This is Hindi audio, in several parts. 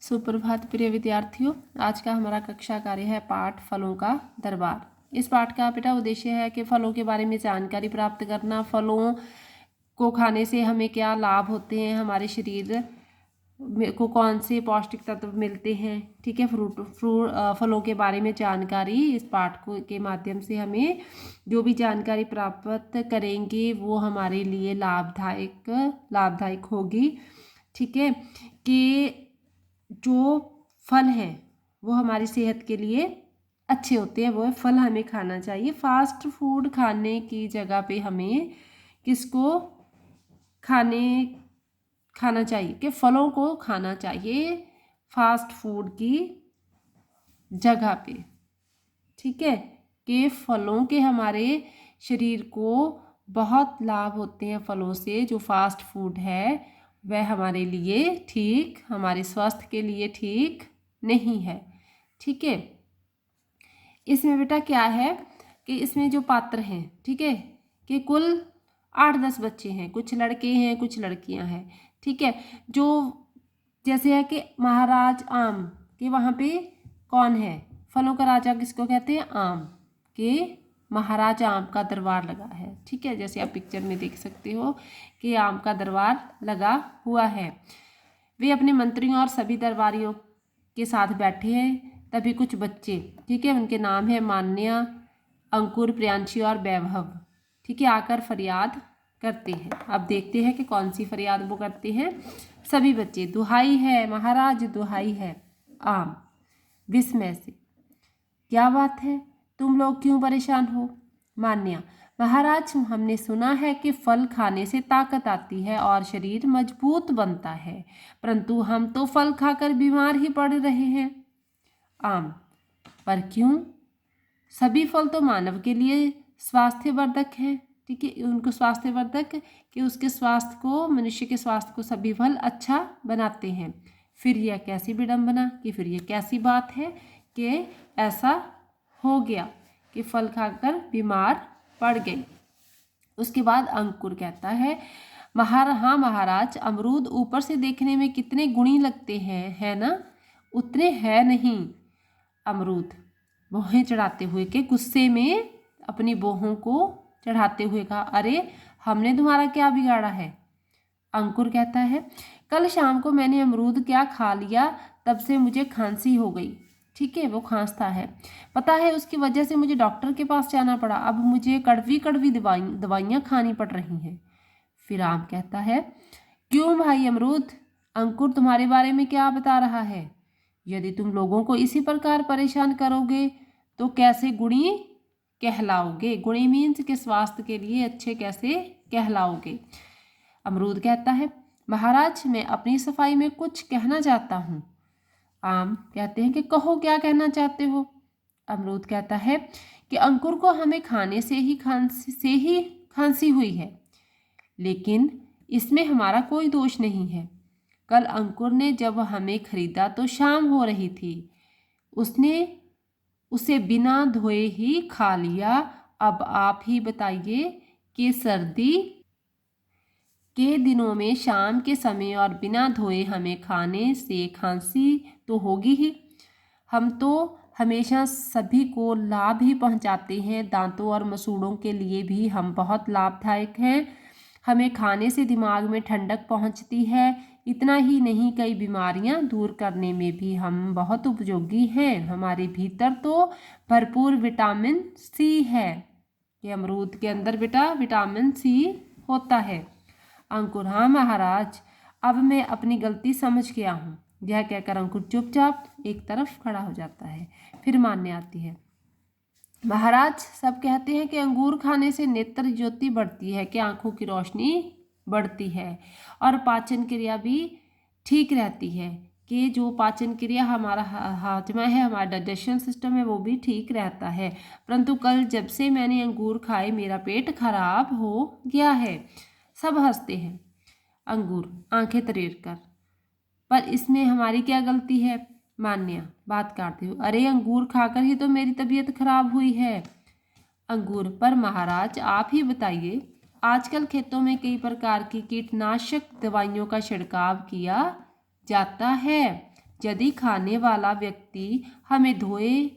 सुप्रभात प्रिय विद्यार्थियों, आज का हमारा कक्षा कार्य है पाठ फलों का दरबार। इस पाठ का बेटा उद्देश्य है कि फलों के बारे में जानकारी प्राप्त करना, फलों को खाने से हमें क्या लाभ होते हैं, हमारे शरीर को कौन से पौष्टिक तत्व मिलते हैं। ठीक है, फलों के बारे में जानकारी इस पाठ को के माध्यम से हमें जो भी जानकारी प्राप्त करेंगे वो हमारे लिए लाभदायक होगी। ठीक है, कि जो फल हैं वो हमारी सेहत के लिए अच्छे होते हैं, वो फल हमें खाना चाहिए। फास्ट फूड खाने की जगह पे हमें किसको खाना चाहिए कि फलों को खाना चाहिए फास्ट फूड की जगह पे। ठीक है, कि फलों के हमारे शरीर को बहुत लाभ होते हैं फलों से। जो फास्ट फूड है वह हमारे लिए हमारे स्वास्थ्य के लिए ठीक नहीं है। ठीक है, इसमें बेटा क्या है कि इसमें जो पात्र हैं, ठीक है, कि कुल 8-10 बच्चे हैं, कुछ लड़के हैं कुछ लड़कियां हैं। ठीक है, जो जैसे है कि महाराज आम के वहाँ पे कौन है, फलों का राजा किसको कहते हैं, आम के महाराज आम का दरबार लगा है। ठीक है, जैसे आप पिक्चर में देख सकते हो कि आम का दरबार लगा हुआ है। वे अपने मंत्रियों और सभी दरबारियों के साथ बैठे हैं। तभी कुछ बच्चे, ठीक है, उनके नाम है मान्या, अंकुर, प्रियांशी और वैभव, ठीक है, आकर फरियाद करते हैं। अब देखते हैं कि कौन सी फरियाद वो करते हैं। सभी बच्चे, दुहाई है महाराज, दुहाई है। आम विस्मय से, क्या बात है, तुम लोग क्यों परेशान हो। मान्या, महाराज हमने सुना है कि फल खाने से ताकत आती है और शरीर मजबूत बनता है, परंतु हम तो फल खाकर बीमार ही पड़ रहे हैं। आम, पर क्यों, सभी फल तो मानव के लिए स्वास्थ्यवर्धक हैं। ठीक है, उनको स्वास्थ्यवर्धक कि उसके स्वास्थ्य को, मनुष्य के स्वास्थ्य को सभी फल अच्छा बनाते हैं। फिर यह कैसी विडंबना, कि फिर यह कैसी बात है कि ऐसा हो गया कि फल खाकर बीमार पड़ गई। उसके बाद अंकुर कहता है, हाँ महाराज, अमरूद ऊपर से देखने में कितने गुणी लगते हैं, है ना, उतने है नहीं। अमरूद बोहें चढ़ाते हुए के गुस्से में अपनी बोहों को चढ़ाते हुए कहा, अरे हमने तुम्हारा क्या बिगाड़ा है। अंकुर कहता है, कल शाम को मैंने अमरूद क्या खा लिया, तब से मुझे खांसी हो गई। ठीक है, वो खांसता है, पता है उसकी वजह से मुझे डॉक्टर के पास जाना पड़ा। अब मुझे कड़वी कड़वी दवाइयाँ खानी पड़ रही हैं। फिर आम कहता है, क्यों भाई अमरूद, अंकुर तुम्हारे बारे में क्या बता रहा है। यदि तुम लोगों को इसी प्रकार परेशान करोगे तो कैसे गुणी कहलाओगे। गुणी मीन्स के स्वास्थ्य के लिए अच्छे कैसे कहलाओगे। अमरूद कहता है, महाराज मैं अपनी सफाई में कुछ कहना चाहता हूँ। आम कहते हैं कि कहो क्या कहना चाहते हो। अमरूद कहता है कि अंकुर को हमें खाने से ही खांसी हुई है, लेकिन इसमें हमारा कोई दोष नहीं है। कल अंकुर ने जब हमें खरीदा तो शाम हो रही थी, उसने उसे बिना धोए ही खा लिया। अब आप ही बताइए कि सर्दी के दिनों में शाम के समय और बिना धोए हमें खाने से खांसी तो होगी ही। हम तो हमेशा सभी को लाभ ही पहुंचाते हैं, दांतों और मसूड़ों के लिए भी हम बहुत लाभदायक हैं। हमें खाने से दिमाग में ठंडक पहुंचती है। इतना ही नहीं, कई बीमारियां दूर करने में भी हम बहुत उपयोगी हैं। हमारे भीतर तो भरपूर विटामिन सी है, ये अमरूद के अंदर बेटा विटामिन सी होता है। अंकुर, हाँ महाराज, अब मैं अपनी गलती समझ गया हूँ। यह कहकर अंकुर चुपचाप एक तरफ खड़ा हो जाता है। फिर मान्य आती है, महाराज सब कहते हैं कि अंगूर खाने से नेत्र ज्योति बढ़ती है, कि आंखों की रोशनी बढ़ती है और पाचन क्रिया भी ठीक रहती है, कि जो पाचन क्रिया हमारा हाजमा है, हमारा डाइजेशन सिस्टम है, वो भी ठीक रहता है। परंतु कल जब से मैंने अंगूर खाए मेरा पेट खराब हो गया है। सब हंसते हैं। अंगूर आंखें तरेर कर, पर इसमें हमारी क्या गलती है। मान्या बात काटते हो, अरे अंगूर खाकर ही तो मेरी तबीयत खराब हुई है। अंगूर, पर महाराज आप ही बताइए, आजकल खेतों में कई प्रकार की कीटनाशक दवाइयों का छिड़काव किया जाता है, यदि खाने वाला व्यक्ति हमें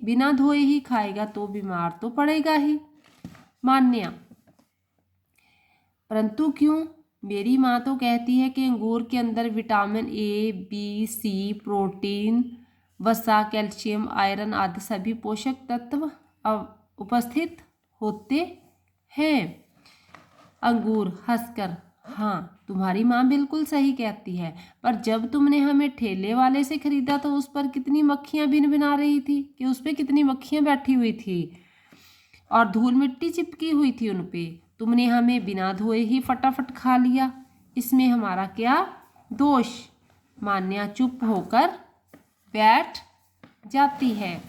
बिना धोए ही खाएगा तो बीमार तो पड़ेगा ही। मान्या, परंतु क्यों? मेरी माँ तो कहती है कि अंगूर के अंदर vitamin A, B, C, protein, वसा, कैल्शियम, आयरन आदि सभी पोषक तत्व उपस्थित होते हैं। अंगूर हंसकर, हाँ तुम्हारी माँ बिल्कुल सही कहती है, पर जब तुमने हमें ठेले वाले से खरीदा तो उस पर कितनी मक्खियाँ भिनभिना रही थी कि उस पर कितनी मक्खियाँ बैठी हुई थी और धूल मिट्टी चिपकी हुई थी उन पे। तुमने हमें बिना धोए ही फटाफट खा लिया, इसमें हमारा क्या दोष? मान्या चुप होकर बैठ जाती है।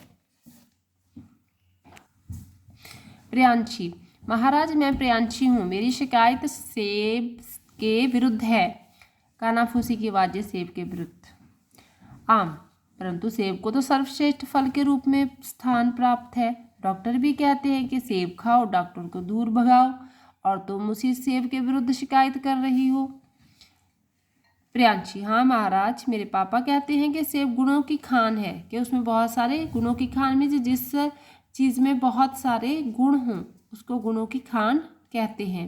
प्रियांशी, महाराज मैं प्रियांशी हूँ, मेरी शिकायत सेब के विरुद्ध है। कानाफूसी की आवाज़ें सेब के विरुद्ध। आम, परंतु सेब को तो सर्वश्रेष्ठ फल के रूप में स्थान प्राप्त है। डॉक्टर भी कहते हैं कि सेब खाओ, डॉक्टर को दूर भगाओ, और तुम उसी सेब के विरुद्ध शिकायत कर रही हो। प्रियांशी, हाँ महाराज, मेरे पापा कहते हैं कि सेब गुणों की खान है, कि उसमें बहुत सारे गुणों की खान में जिस चीज़ में बहुत सारे गुण हों उसको गुणों की खान कहते हैं।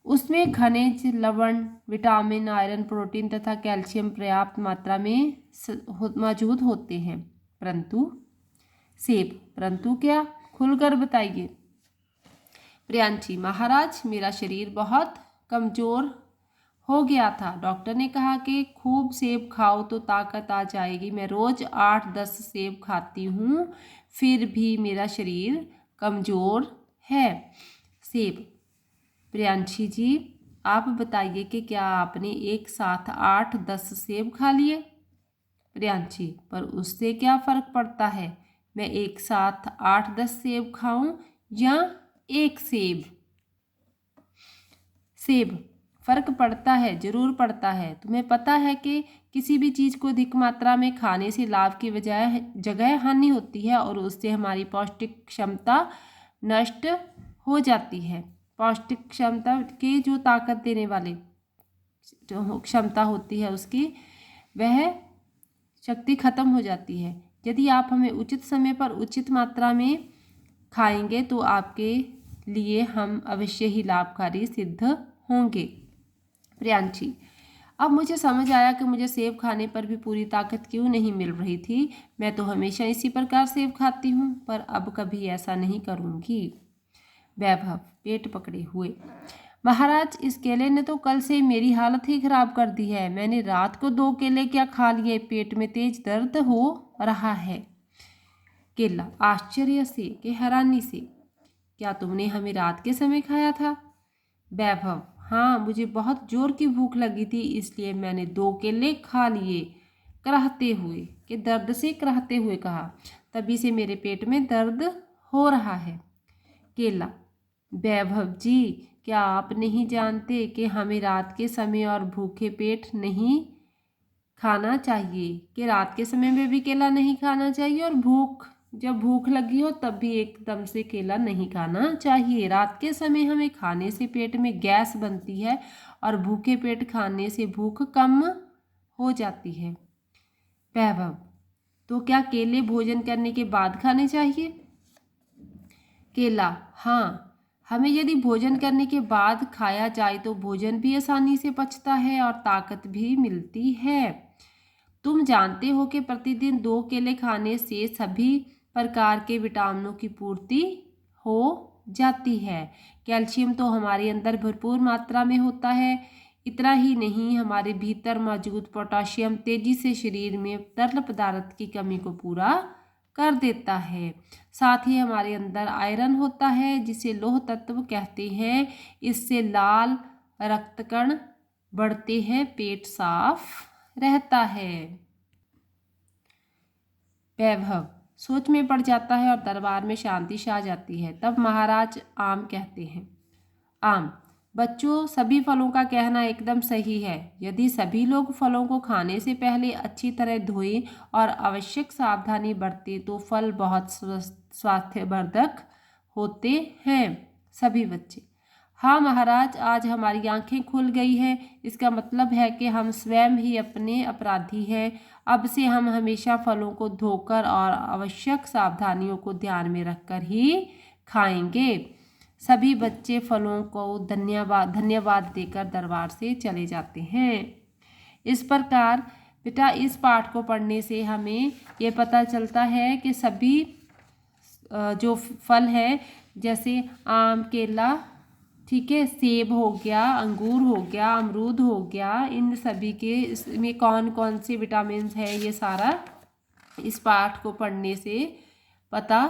उसमें खनिज, लवण, विटामिन, आयरन, प्रोटीन तथा कैल्शियम पर्याप्त मात्रा में मौजूद होते हैं। परंतु सेब, परंतु क्या? खुलकर बताइए। प्रियांशी, महाराज मेरा शरीर बहुत कमज़ोर हो गया था, डॉक्टर ने कहा कि खूब सेब खाओ तो ताकत आ जाएगी। मैं रोज़ 8-10 सेब खाती हूँ, फिर भी मेरा शरीर कमज़ोर है। सेब, प्रियांशी जी आप बताइए कि क्या आपने एक साथ 8-10 सेब खा लिए? प्रियांशी, पर उससे क्या फ़र्क पड़ता है, मैं एक साथ 8-10 सेब खाऊं या एक सेब? सेब, फ़र्क पड़ता है, ज़रूर पड़ता है। तुम्हें पता है कि किसी भी चीज़ को अधिक मात्रा में खाने से लाभ की जगह हानि होती है और उससे हमारी पौष्टिक क्षमता नष्ट हो जाती है। पौष्टिक क्षमता की जो ताकत देने वाली जो क्षमता होती है उसकी वह शक्ति खत्म हो जाती है। यदि आप हमें उचित समय पर उचित मात्रा में खाएंगे तो आपके लिए हम अवश्य ही लाभकारी सिद्ध होंगे। प्रियांशी, अब मुझे समझ आया कि मुझे सेब खाने पर भी पूरी ताकत क्यों नहीं मिल रही थी। मैं तो हमेशा इसी प्रकार सेब खाती हूँ, पर अब कभी ऐसा नहीं करूँगी। वैभव पेट पकड़े हुए, महाराज इस केले ने तो कल से मेरी हालत ही खराब कर दी है। मैंने रात को 2 केले क्या खा लिए, पेट में तेज दर्द हो रहा है। केला आश्चर्य से कि हैरानी से, क्या तुमने हमें रात के समय खाया था? वैभव, हाँ मुझे बहुत जोर की भूख लगी थी, इसलिए मैंने 2 केले खा लिए। कराहते हुए कि दर्द से कराहते हुए कहा, तभी से मेरे पेट में दर्द हो रहा है। केला, वैभव जी क्या आप नहीं जानते कि हमें रात के समय और भूखे पेट नहीं खाना चाहिए, कि रात के समय में भी केला नहीं खाना चाहिए और जब भूख लगी हो तब भी एकदम से केला नहीं खाना चाहिए। रात के समय हमें खाने से पेट में गैस बनती है और भूखे पेट खाने से भूख कम हो जाती है। वैभव, तो क्या केले भोजन करने के बाद खाने चाहिए? केला, हाँ, हमें यदि भोजन करने के बाद खाया जाए तो भोजन भी आसानी से पचता है और ताकत भी मिलती है। तुम जानते हो कि प्रतिदिन 2 केले खाने से सभी प्रकार के विटामिनों की पूर्ति हो जाती है। कैल्शियम तो हमारे अंदर भरपूर मात्रा में होता है। इतना ही नहीं, हमारे भीतर मौजूद पोटाशियम तेजी से शरीर में तरल पदार्थ की कमी को पूरा कर देता है। साथ ही हमारे अंदर आयरन होता है जिसे लौह तत्व कहते हैं। इससे लाल रक्तकण बढ़ते हैं, पेट साफ रहता है। वैभव सोच में पड़ जाता है और दरबार में शांति छा जाती है। तब महाराज आम कहते हैं, आम, बच्चों सभी फलों का कहना एकदम सही है। यदि सभी लोग फलों को खाने से पहले अच्छी तरह धोएं और आवश्यक सावधानी बरतें तो फल बहुत स्वास्थ्यवर्धक होते हैं। सभी बच्चे, हाँ महाराज, आज हमारी आंखें खुल गई है। इसका मतलब है कि हम स्वयं ही अपने अपराधी हैं। अब से हम हमेशा फलों को धोकर और आवश्यक सावधानियों को ध्यान में रखकर ही खाएंगे। सभी बच्चे फलों को धन्यवाद देकर दरबार से चले जाते हैं। इस प्रकार बेटा इस पाठ को पढ़ने से हमें ये पता चलता है कि सभी जो फल है, जैसे आम, केला, ठीक है, सेब हो गया, अंगूर हो गया, अमरूद हो गया, इन सभी के इसमें कौन कौन से विटामिन है, ये सारा इस पाठ को पढ़ने से पता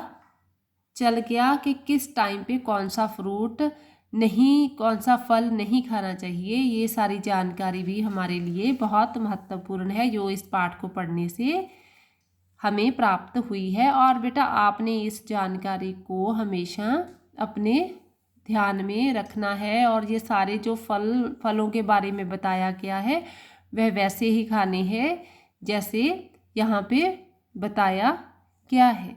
चल गया कि किस टाइम पे कौन सा फ्रूट नहीं, कौन सा फल नहीं खाना चाहिए। ये सारी जानकारी भी हमारे लिए बहुत महत्वपूर्ण है, जो इस पाठ को पढ़ने से हमें प्राप्त हुई है। और बेटा आपने इस जानकारी को हमेशा अपने ध्यान में रखना है, और ये सारे जो फलों के बारे में बताया गया है वह वैसे ही खाने हैं जैसे यहाँ पे बताया गया है।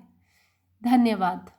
धन्यवाद।